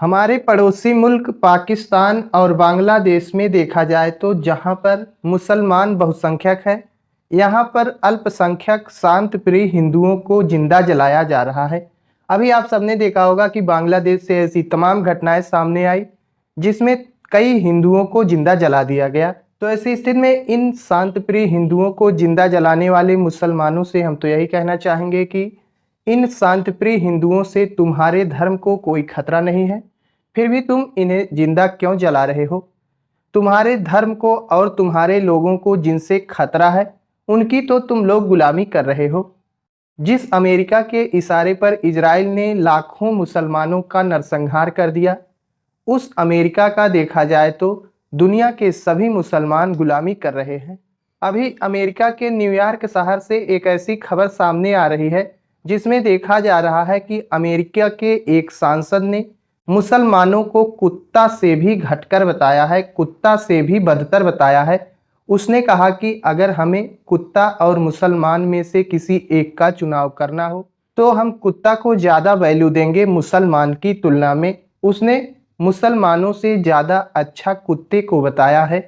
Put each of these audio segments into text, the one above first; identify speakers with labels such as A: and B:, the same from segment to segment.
A: हमारे पड़ोसी मुल्क पाकिस्तान और बांग्लादेश में देखा जाए तो जहाँ पर मुसलमान बहुसंख्यक है, यहाँ पर अल्पसंख्यक शांत प्रिय हिंदुओं को जिंदा जलाया जा रहा है। अभी आप सबने देखा होगा कि बांग्लादेश से ऐसी तमाम घटनाएं सामने आई जिसमें कई हिंदुओं को जिंदा जला दिया गया। तो ऐसी स्थिति में इन शांत प्रिय हिंदुओं को जिंदा जलाने वाले मुसलमानों से हम तो यही कहना चाहेंगे कि इन शांत प्रिय हिंदुओं से तुम्हारे धर्म को कोई खतरा नहीं है, फिर भी तुम इन्हें जिंदा क्यों जला रहे हो? तुम्हारे धर्म को और तुम्हारे लोगों को जिनसे खतरा है उनकी तो तुम लोग गुलामी कर रहे हो। जिस अमेरिका के इशारे पर इजराइल ने लाखों मुसलमानों का नरसंहार कर दिया, उस अमेरिका का देखा जाए तो दुनिया के सभी मुसलमान गुलामी कर रहे हैं। अभी अमेरिका के न्यूयॉर्क शहर से एक ऐसी खबर सामने आ रही है जिसमें देखा जा रहा है कि अमेरिका के एक सांसद ने मुसलमानों को कुत्ता से भी घटकर बताया है, कुत्ता से भी बदतर बताया है। उसने कहा कि अगर हमें कुत्ता और मुसलमान में से किसी एक का चुनाव करना हो तो हम कुत्ता को ज़्यादा वैल्यू देंगे मुसलमान की तुलना में। उसने मुसलमानों से ज़्यादा अच्छा कुत्ते को बताया है।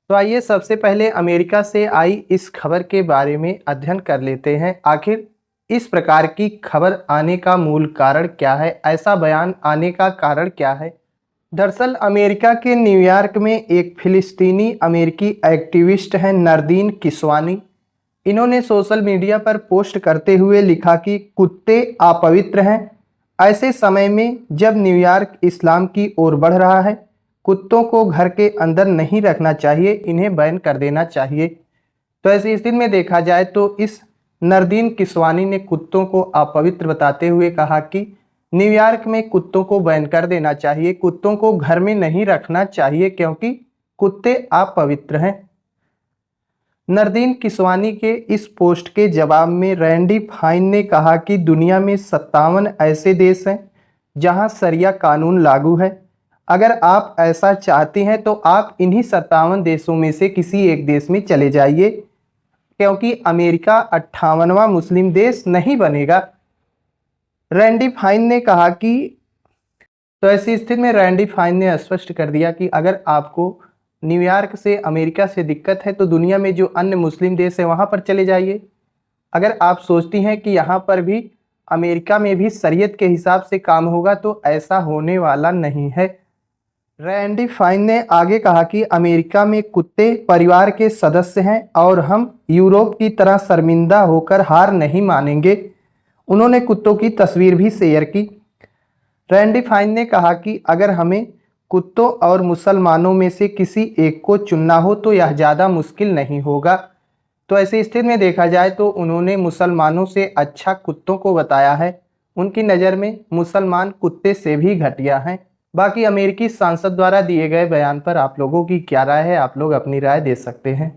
A: तो आइए सबसे पहले अमेरिका से आई इस खबर के बारे में अध्ययन कर लेते हैं। आखिर इस प्रकार की खबर आने का मूल कारण क्या है, ऐसा बयान आने का कारण क्या है? दरअसल अमेरिका के न्यूयॉर्क में एक फिलिस्तीनी अमेरिकी एक्टिविस्ट हैं नरदीन किस्वानी। इन्होंने सोशल मीडिया पर पोस्ट करते हुए लिखा कि कुत्ते अपवित्र हैं। ऐसे समय में जब न्यूयॉर्क इस्लाम की ओर बढ़ रहा है, कुत्तों को घर के अंदर नहीं रखना चाहिए, इन्हें बैन कर देना चाहिए। तो ऐसी स्थिति में देखा जाए तो इस नरदीन किस्वानी ने कुत्तों को अपवित्र बताते हुए कहा कि न्यूयॉर्क में कुत्तों को बैन कर देना चाहिए, कुत्तों को घर में नहीं रखना चाहिए क्योंकि कुत्ते अपवित्र हैं। नरदीन किस्वानी के इस पोस्ट के जवाब में रैंडी फाइन ने कहा कि दुनिया में 57 ऐसे देश हैं जहां शरिया कानून लागू है। अगर आप ऐसा चाहती हैं तो आप इन्हीं 57 देशों में से किसी एक देश में चले जाइए, क्योंकि अमेरिका 58वां मुस्लिम देश नहीं बनेगा। रैंडी फाइन ने कहा कि तो ऐसी स्थिति में रैंडी फाइन ने स्पष्ट कर दिया कि अगर आपको न्यूयॉर्क से अमेरिका से दिक्कत है तो दुनिया में जो अन्य मुस्लिम देश है वहां पर चले जाइए। अगर आप सोचती हैं कि यहाँ पर भी अमेरिका में भी शरीयत के हिसाब से काम होगा तो ऐसा होने वाला नहीं है। रैंडी फाइन ने आगे कहा कि अमेरिका में कुत्ते परिवार के सदस्य हैं और हम यूरोप की तरह शर्मिंदा होकर हार नहीं मानेंगे। उन्होंने कुत्तों की तस्वीर भी शेयर की। रैंडी फाइन ने कहा कि अगर हमें कुत्तों और मुसलमानों में से किसी एक को चुनना हो तो यह ज़्यादा मुश्किल नहीं होगा। तो ऐसी स्थिति में देखा जाए तो उन्होंने मुसलमानों से अच्छा कुत्तों को बताया है। उनकी नज़र में मुसलमान कुत्ते से भी घटिया हैं। बाकी अमेरिकी सांसद द्वारा दिए गए बयान पर आप लोगों की क्या राय है, आप लोग अपनी राय दे सकते हैं।